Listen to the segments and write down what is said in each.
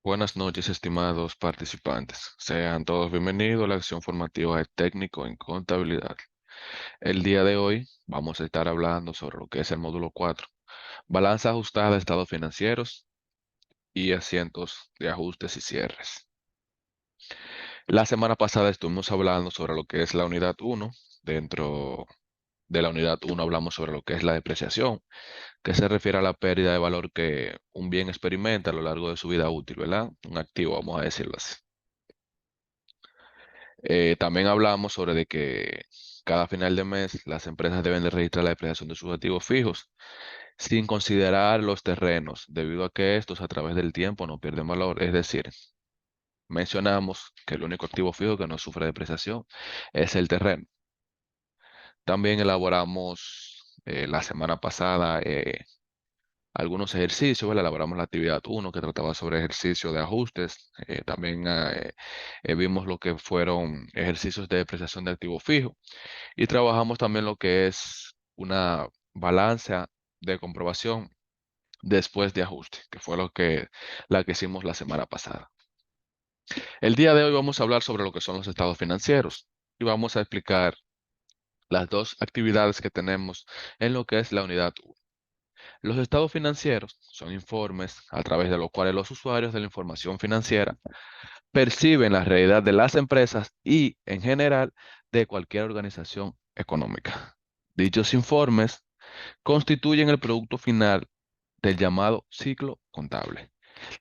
Buenas noches, estimados participantes. Sean todos bienvenidos a la acción formativa de técnico en contabilidad. El día de hoy vamos a estar hablando sobre lo que es el módulo 4, balanza ajustada de estados financieros y asientos de ajustes y cierres. La semana pasada estuvimos hablando sobre lo que es la unidad 1. Dentro de la unidad 1 hablamos sobre lo que es la depreciación, que se refiere a la pérdida de valor que un bien experimenta a lo largo de su vida útil, ¿verdad? Un activo, vamos a decirlo así. También hablamos sobre de que cada final de mes las empresas deben de registrar la depreciación de sus activos fijos sin considerar los terrenos, debido a que estos a través del tiempo no pierden valor. Es decir, mencionamos que el único activo fijo que no sufre depreciación es el terreno. También elaboramos la semana pasada algunos ejercicios, ¿verdad? Elaboramos la actividad 1 que trataba sobre ejercicio de ajustes. También vimos lo que fueron ejercicios de depreciación de activo fijo. Y trabajamos también lo que es una balanza de comprobación después de ajuste, que fue la que hicimos la semana pasada. El día de hoy vamos a hablar sobre lo que son los estados financieros y vamos a explicar las dos actividades que tenemos en lo que es la unidad 1. Los estados financieros son informes a través de los cuales los usuarios de la información financiera perciben la realidad de las empresas y, en general, de cualquier organización económica. Dichos informes constituyen el producto final del llamado ciclo contable.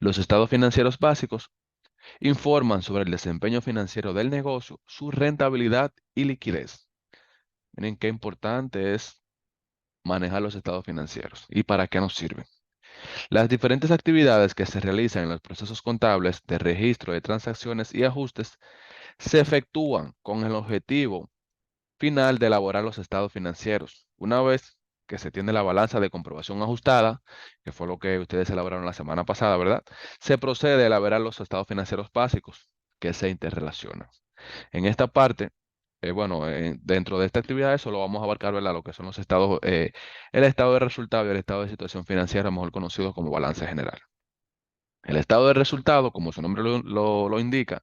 Los estados financieros básicos informan sobre el desempeño financiero del negocio, su rentabilidad y liquidez. Miren qué importante es manejar los estados financieros y para qué nos sirven. Las diferentes actividades que se realizan en los procesos contables de registro de transacciones y ajustes se efectúan con el objetivo final de elaborar los estados financieros. Una vez que se tiene la balanza de comprobación ajustada, que fue lo que ustedes elaboraron la semana pasada, ¿verdad? Se procede a elaborar los estados financieros básicos que se interrelacionan. En esta parte, bueno, dentro de esta actividad solo vamos a abarcar, ¿verdad? Lo que son los estados, el estado de resultado y el estado de situación financiera, mejor conocido como balance general. El estado de resultado, como su nombre lo indica,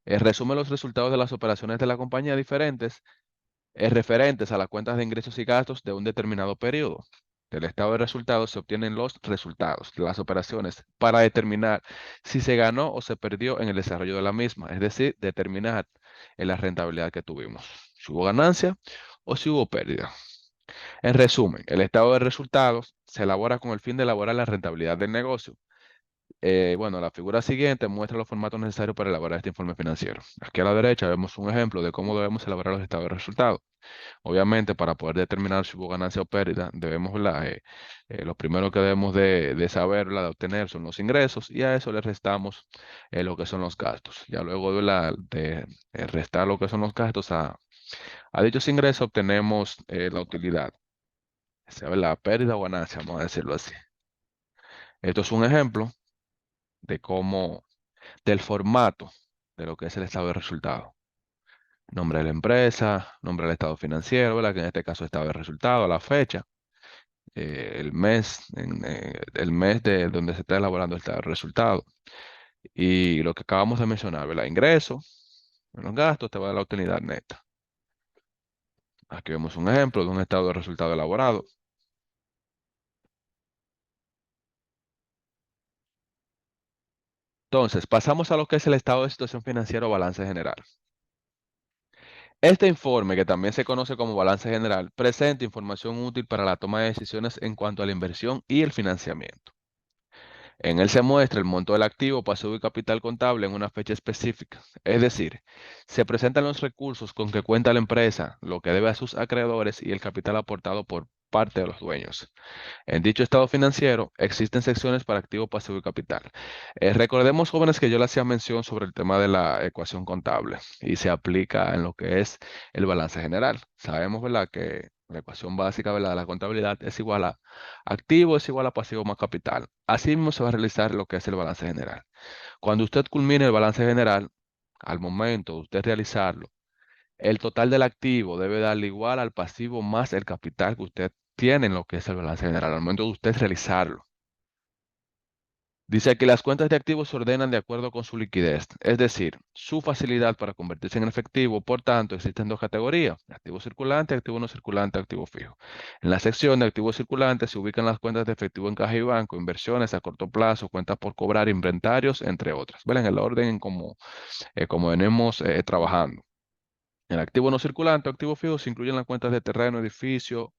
resume los resultados de las operaciones de la compañía diferentes referentes a las cuentas de ingresos y gastos de un determinado periodo. Del estado de resultados se obtienen los resultados de las operaciones para determinar si se ganó o se perdió en el desarrollo de la misma, es decir, determinar en la rentabilidad que tuvimos, si hubo ganancia o si hubo pérdida. En resumen, el estado de resultados se elabora con el fin de elaborar la rentabilidad del negocio. Bueno, la figura siguiente muestra los formatos necesarios para elaborar este informe financiero. Aquí a la derecha vemos un ejemplo de cómo debemos elaborar los estados de resultados. Obviamente, para poder determinar si hubo ganancia o pérdida, debemos, lo primero que debemos de saber, de obtener son los ingresos y a eso le restamos lo que son los gastos. Ya luego de restar lo que son los gastos a dichos ingresos obtenemos la utilidad, sea la pérdida o ganancia, vamos a decirlo así. Esto es un ejemplo de del formato de lo que es el estado de resultado. Nombre de la empresa, nombre del estado financiero, ¿verdad? Que en este caso estado de resultado, la fecha, el mes de donde se está elaborando el estado de resultado. Y lo que acabamos de mencionar, ¿verdad? Ingreso, menos gastos, te va a dar la utilidad neta. Aquí vemos un ejemplo de un estado de resultado elaborado. Entonces, pasamos a lo que es el estado de situación financiera o balance general. Este informe, que también se conoce como balance general, presenta información útil para la toma de decisiones en cuanto a la inversión y el financiamiento. En él se muestra el monto del activo, pasivo y capital contable en una fecha específica. Es decir, se presentan los recursos con que cuenta la empresa, lo que debe a sus acreedores y el capital aportado por parte de los dueños. En dicho estado financiero existen secciones para activo, pasivo y capital. Recordemos, jóvenes, que yo le hacía mención sobre el tema de la ecuación contable y se aplica en lo que es el balance general. Sabemos, ¿verdad?, que la ecuación básica, ¿verdad?, de la contabilidad es igual a activo es igual a pasivo más capital. Así mismo se va a realizar lo que es el balance general. Cuando usted culmine el balance general, al momento de usted realizarlo, el total del activo debe darle igual al pasivo más el capital que usted tiene en lo que es el balance general, al momento de usted realizarlo. Dice que las cuentas de activos se ordenan de acuerdo con su liquidez, es decir, su facilidad para convertirse en efectivo. Por tanto, existen dos categorías: activo circulante, activo no circulante, activo fijo. En la sección de activos circulantes se ubican las cuentas de efectivo en caja y banco, inversiones a corto plazo, cuentas por cobrar, inventarios, entre otras. ¿Ven? En el orden en como venimos trabajando. En activo no circulante o activo fijo se incluyen las cuentas de terreno, edificio,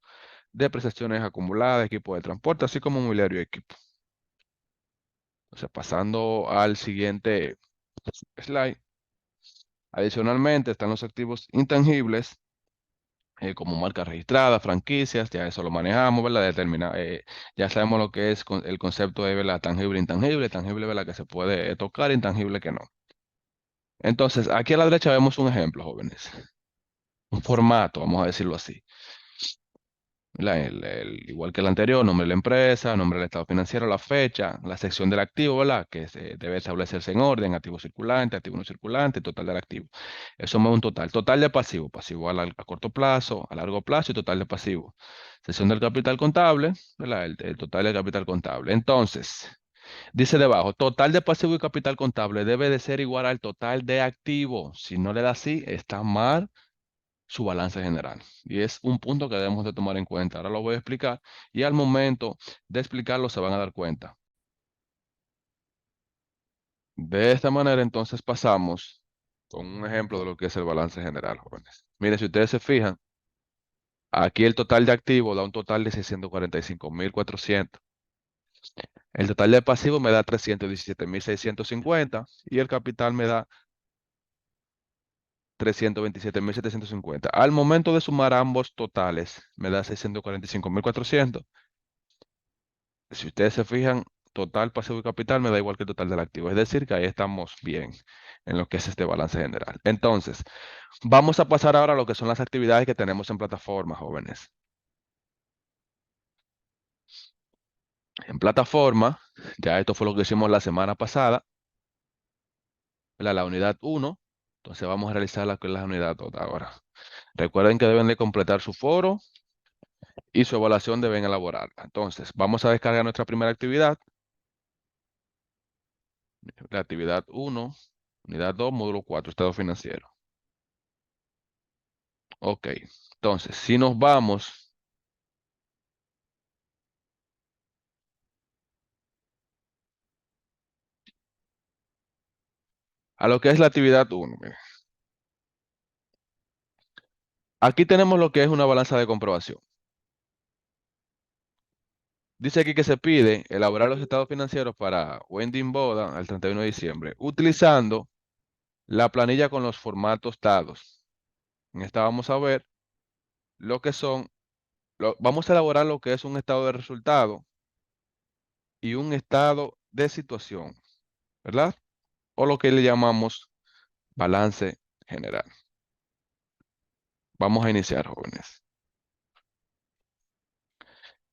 depreciaciones acumuladas, equipo de transporte, así como mobiliario y equipo. O sea, pasando al siguiente slide. Adicionalmente, están los activos intangibles, como marcas registradas, franquicias, ya eso lo manejamos, ¿verdad? Ya sabemos lo que es el concepto de, ¿verdad? Tangible, intangible, tangible, ¿verdad? Que se puede tocar, intangible que no. Entonces, aquí a la derecha vemos un ejemplo, jóvenes. Un formato, vamos a decirlo así. Igual que el anterior, nombre de la empresa, nombre del estado financiero, la fecha, la sección del activo, ¿verdad? Que debe establecerse en orden: activo circulante, activo no circulante, total del activo. Eso me da un total. Total de pasivo, pasivo a corto plazo, a largo plazo y total de pasivo. Sección del capital contable, ¿verdad? El total del capital contable. Entonces, dice debajo: total de pasivo y capital contable debe de ser igual al total de activo. Si no le da así, está mal su balance general. Y es un punto que debemos de tomar en cuenta. Ahora lo voy a explicar y al momento de explicarlo se van a dar cuenta. De esta manera entonces pasamos con un ejemplo de lo que es el balance general, jóvenes. Miren, si ustedes se fijan, aquí el total de activos da un total de 645.400. El total de pasivos me da 317.650 y el capital me da 327.750. Al momento de sumar ambos totales, me da 645.400. Si ustedes se fijan, total pasivo y capital me da igual que el total del activo. Es decir, que ahí estamos bien en lo que es este balance general. Entonces, vamos a pasar ahora a lo que son las actividades que tenemos en plataforma, jóvenes. En plataforma, ya esto fue lo que hicimos la semana pasada, la unidad 1. Entonces vamos a realizar la que es la unidad 2 ahora. Recuerden que deben de completar su foro y su evaluación deben elaborarla. Entonces, vamos a descargar nuestra primera actividad, la actividad 1, unidad 2, módulo 4, estado financiero. Ok, entonces, si nos vamos a lo que es la actividad 1, mire, aquí tenemos lo que es una balanza de comprobación. Dice aquí que se pide elaborar los estados financieros para Wendy Boda al 31 de diciembre, utilizando la planilla con los formatos dados. En esta vamos a ver lo que son, vamos a elaborar lo que es un estado de resultado y un estado de situación, ¿verdad? O lo que le llamamos balance general. Vamos a iniciar, jóvenes.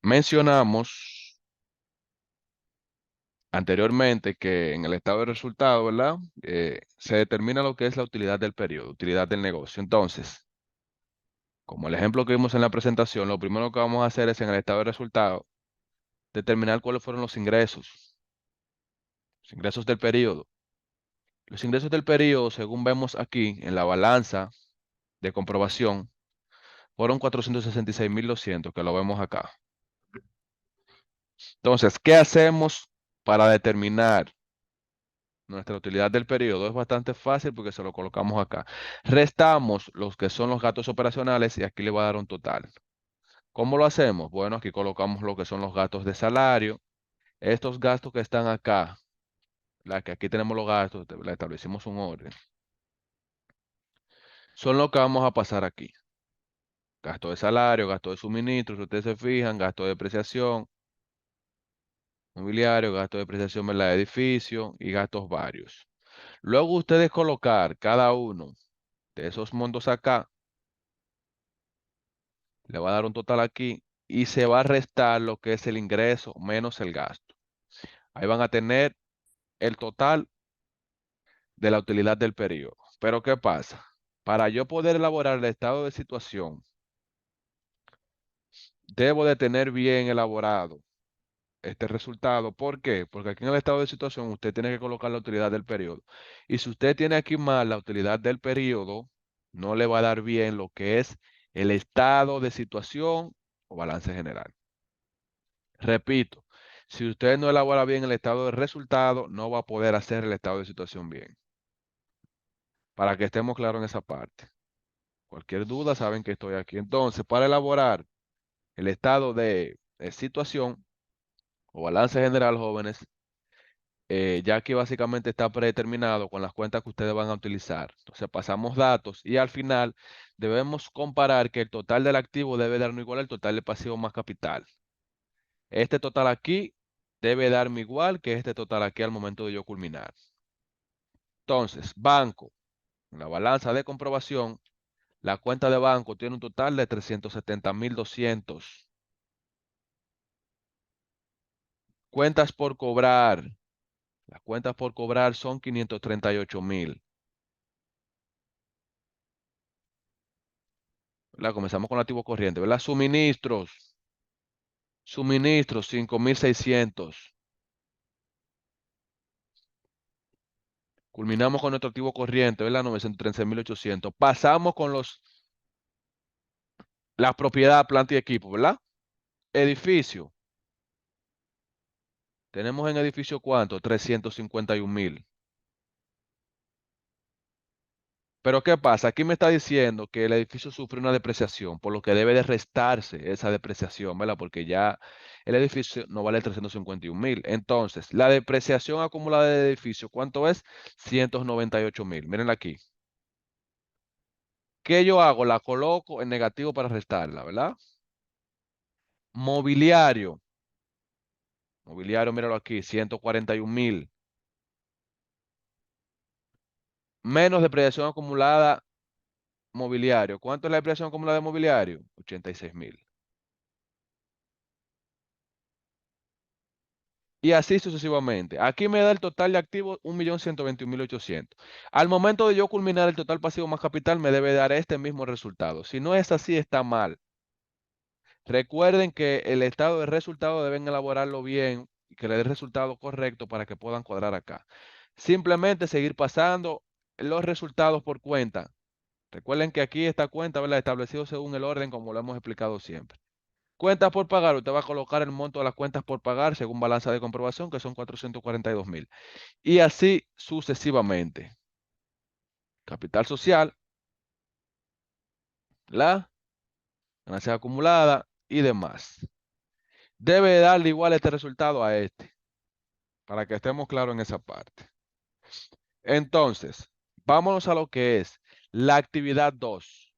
Mencionamos anteriormente que en el estado de resultado, ¿verdad? Se determina lo que es la utilidad del periodo, utilidad del negocio. Entonces, como el ejemplo que vimos en la presentación, lo primero que vamos a hacer es en el estado de resultado determinar cuáles fueron los ingresos del periodo. Los ingresos del periodo, según vemos aquí en la balanza de comprobación, fueron 466.200, que lo vemos acá. Entonces, ¿qué hacemos para determinar nuestra utilidad del periodo? Es bastante fácil porque se lo colocamos acá. Restamos los que son los gastos operacionales y aquí le va a dar un total. ¿Cómo lo hacemos? Bueno, aquí colocamos lo que son los gastos de salario. Estos gastos que están acá, la que aquí tenemos los gastos, le establecimos un orden, son lo que vamos a pasar aquí. Gasto de salario, gasto de suministro, si ustedes se fijan, gasto de depreciación, mobiliario, gasto de depreciación del edificio y gastos varios. Luego ustedes colocar cada uno de esos montos acá, le va a dar un total aquí y se va a restar lo que es el ingreso menos el gasto. Ahí van a tener el total de la utilidad del periodo. Pero ¿qué pasa? Para yo poder elaborar el estado de situación, debo de tener bien elaborado este resultado. ¿Por qué? Porque aquí en el estado de situación usted tiene que colocar la utilidad del periodo. Y si usted tiene aquí mal la utilidad del periodo, no le va a dar bien lo que es el estado de situación o balance general. Repito, si usted no elabora bien el estado de resultado, no va a poder hacer el estado de situación bien. Para que estemos claros en esa parte. Cualquier duda, saben que estoy aquí. Entonces, para elaborar el estado de situación o balance general, jóvenes, ya que básicamente está predeterminado con las cuentas que ustedes van a utilizar. Entonces, pasamos datos y al final debemos comparar que el total del activo debe darnos igual al total del pasivo más capital. Este total aquí debe darme igual que este total aquí al momento de yo culminar. Entonces, banco, en la balanza de comprobación, la cuenta de banco tiene un total de 370.200. Cuentas por cobrar. Las cuentas por cobrar son 538.000. ¿Verdad? Comenzamos con el activo corriente, ¿verdad? Suministros. Suministros, 5.600. Culminamos con nuestro activo corriente, ¿verdad? 913.800. Pasamos con la propiedad, planta y equipo, ¿verdad? Edificio. Tenemos en edificio ¿cuánto? 351.000. Pero ¿qué pasa? Aquí me está diciendo que el edificio sufre una depreciación, por lo que debe de restarse esa depreciación, ¿verdad? Porque ya el edificio no vale 351.000. Entonces, la depreciación acumulada del edificio, ¿cuánto es? 198.000. Miren aquí. ¿Qué yo hago? La coloco en negativo para restarla, ¿verdad? Mobiliario. Mobiliario, míralo aquí, 141.000. Menos depreciación acumulada mobiliario. ¿Cuánto es la depreciación acumulada de mobiliario? 86.000. Y así sucesivamente. Aquí me da el total de activos 1.121.800. Al momento de yo culminar el total pasivo más capital, me debe dar este mismo resultado. Si no es así, está mal. Recuerden que el estado de resultado deben elaborarlo bien y que le dé el resultado correcto para que puedan cuadrar acá. Simplemente seguir pasando los resultados por cuenta. Recuerden que aquí esta cuenta, ¿verdad? Establecido según el orden, como lo hemos explicado siempre. Cuentas por pagar, usted va a colocar el monto de las cuentas por pagar según balanza de comprobación, que son 442.000. Y así sucesivamente. Capital social, la ganancia acumulada y demás. Debe darle igual este resultado a este, para que estemos claros en esa parte. Entonces, vámonos a lo que es la actividad 2.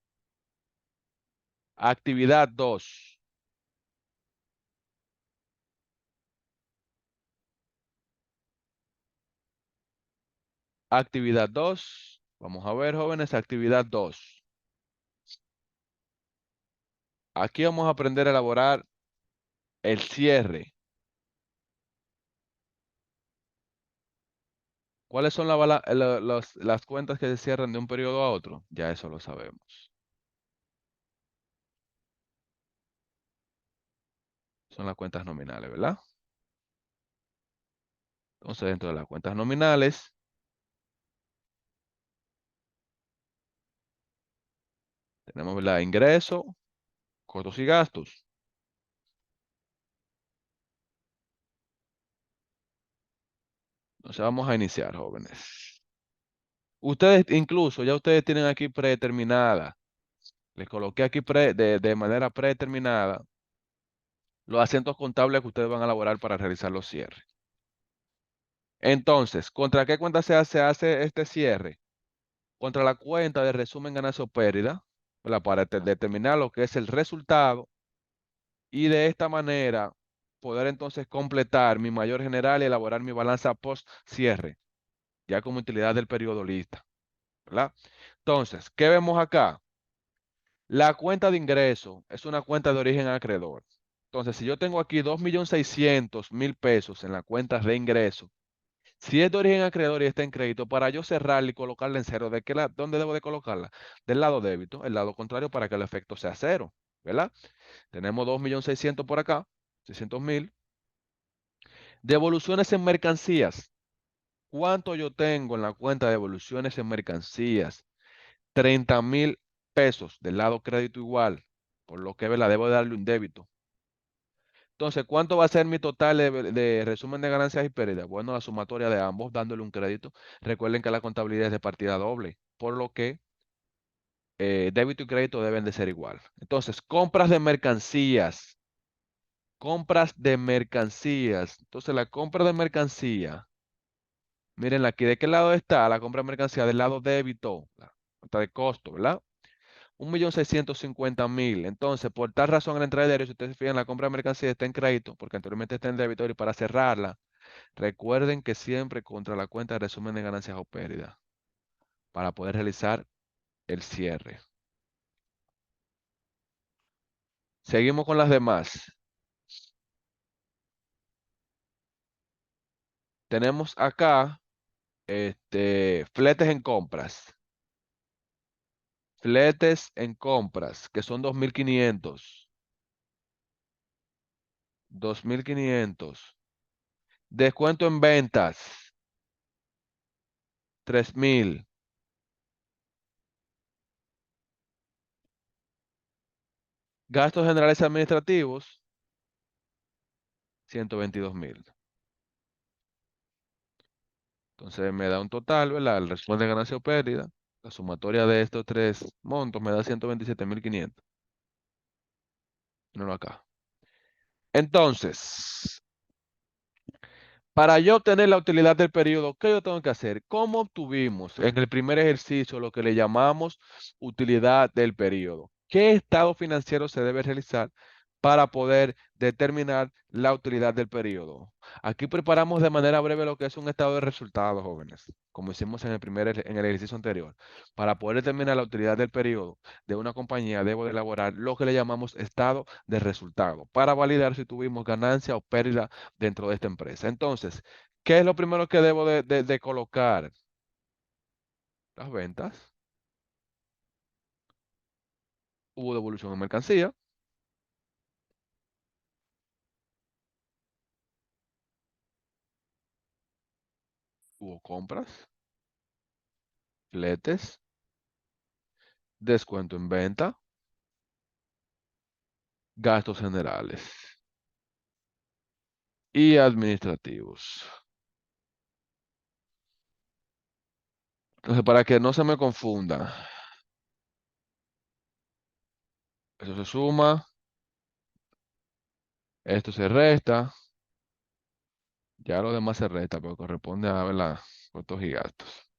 Actividad 2. Actividad 2. Vamos a ver, jóvenes, actividad 2. Aquí vamos a aprender a elaborar el cierre. ¿Cuáles son las cuentas que se cierran de un periodo a otro? Ya eso lo sabemos. Son las cuentas nominales, ¿verdad? Entonces, dentro de las cuentas nominales, tenemos, ¿verdad? Ingreso, costos y gastos. Entonces, vamos a iniciar, jóvenes. Ustedes, incluso, ya ustedes tienen aquí predeterminada. Les coloqué aquí de manera predeterminada los acentos contables que ustedes van a elaborar para realizar los cierres. Entonces, ¿contra qué cuenta se hace este cierre? Contra la cuenta de resumen ganancia o pérdida, ¿verdad? Para determinar lo que es el resultado y de esta manera poder entonces completar mi mayor general y elaborar mi balanza post cierre, ya como utilidad del periodo lista, ¿verdad? Entonces, ¿qué vemos acá? La cuenta de ingreso es una cuenta de origen acreedor. Entonces, si yo tengo aquí 2.600.000 pesos en la cuenta de ingreso, si es de origen acreedor y está en crédito, para yo cerrarla y colocarla en cero, ¿dónde debo de colocarla? Del lado débito, el lado contrario para que el efecto sea cero, ¿verdad? Tenemos 2.600.000 por acá, 600.000. Devoluciones en mercancías. ¿Cuánto yo tengo en la cuenta de devoluciones en mercancías? 30,000 pesos del lado crédito igual, por lo que la debo darle un débito. Entonces, ¿cuánto va a ser mi total de resumen de ganancias y pérdidas? Bueno, la sumatoria de ambos dándole un crédito. Recuerden que la contabilidad es de partida doble, por lo que débito y crédito deben de ser igual. Entonces, compras de mercancías. Compras de mercancías. Entonces, la compra de mercancía. Miren aquí, ¿de qué lado está la compra de mercancía? Del lado débito, la cuenta de costo, ¿verdad? 1,650,000. Entonces, por tal razón, en la entrada de dinero, si ustedes se fijan, la compra de mercancía está en crédito, porque anteriormente está en débito, y para cerrarla, recuerden que siempre contra la cuenta de resumen de ganancias o pérdidas, para poder realizar el cierre. Seguimos con las demás. Tenemos acá, fletes en compras. Fletes en compras, que son 2,500. 2,500. Descuento en ventas, 3,000. Gastos generales administrativos, 122,000. Entonces me da un total, ¿verdad? El resumen de ganancia o pérdida. La sumatoria de estos tres montos me da 127,500. Míralo acá. Entonces, para yo obtener la utilidad del periodo, ¿qué yo tengo que hacer? ¿Cómo obtuvimos en el primer ejercicio lo que le llamamos utilidad del periodo? ¿Qué estado financiero se debe realizar para poder determinar la utilidad del periodo? Aquí preparamos de manera breve lo que es un estado de resultados, jóvenes, como hicimos en en el ejercicio anterior. Para poder determinar la utilidad del periodo de una compañía, debo de elaborar lo que le llamamos estado de resultado para validar si tuvimos ganancia o pérdida dentro de esta empresa. Entonces, ¿qué es lo primero que debo de colocar? Las ventas. Hubo devolución en mercancía. Hubo compras, fletes, descuento en venta, gastos generales y administrativos. Entonces, para que no se me confunda, eso se suma, esto se resta, ya lo demás se resta, pero corresponde a ver costos y gastos.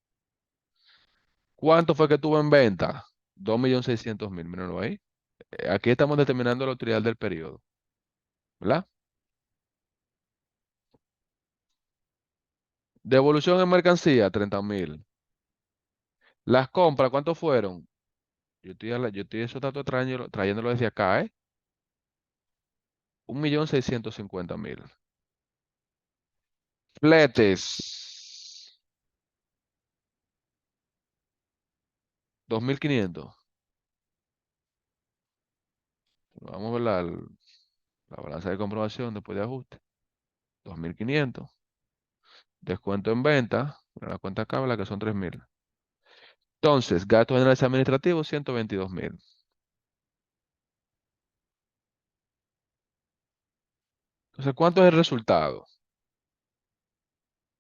¿Cuánto fue que tuvo en venta? 2,600,000, mírenlo ahí. Aquí estamos determinando la utilidad del periodo, ¿verdad? Devolución en mercancía, 30,000. Las compras, ¿cuánto fueron? Yo estoy esos datos trayéndolo desde acá, ¿eh? 1,650,000. Fletes, 2,500. Vamos a ver la balanza de comprobación después de ajuste. 2,500. Descuento en venta. La cuenta acá, la que son 3,000. Entonces, gastos generales administrativos, 122,000. Entonces, ¿cuánto es el resultado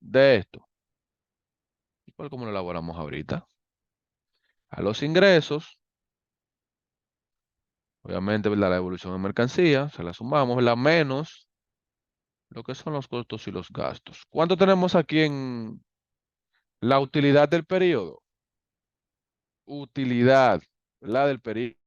de esto? Igual como lo elaboramos ahorita. A los ingresos, obviamente, ¿verdad? La evolución de mercancía, se la sumamos, ¿verdad? Menos lo que son los costos y los gastos. ¿Cuánto tenemos aquí en la utilidad del periodo? Utilidad, ¿verdad? Del periodo.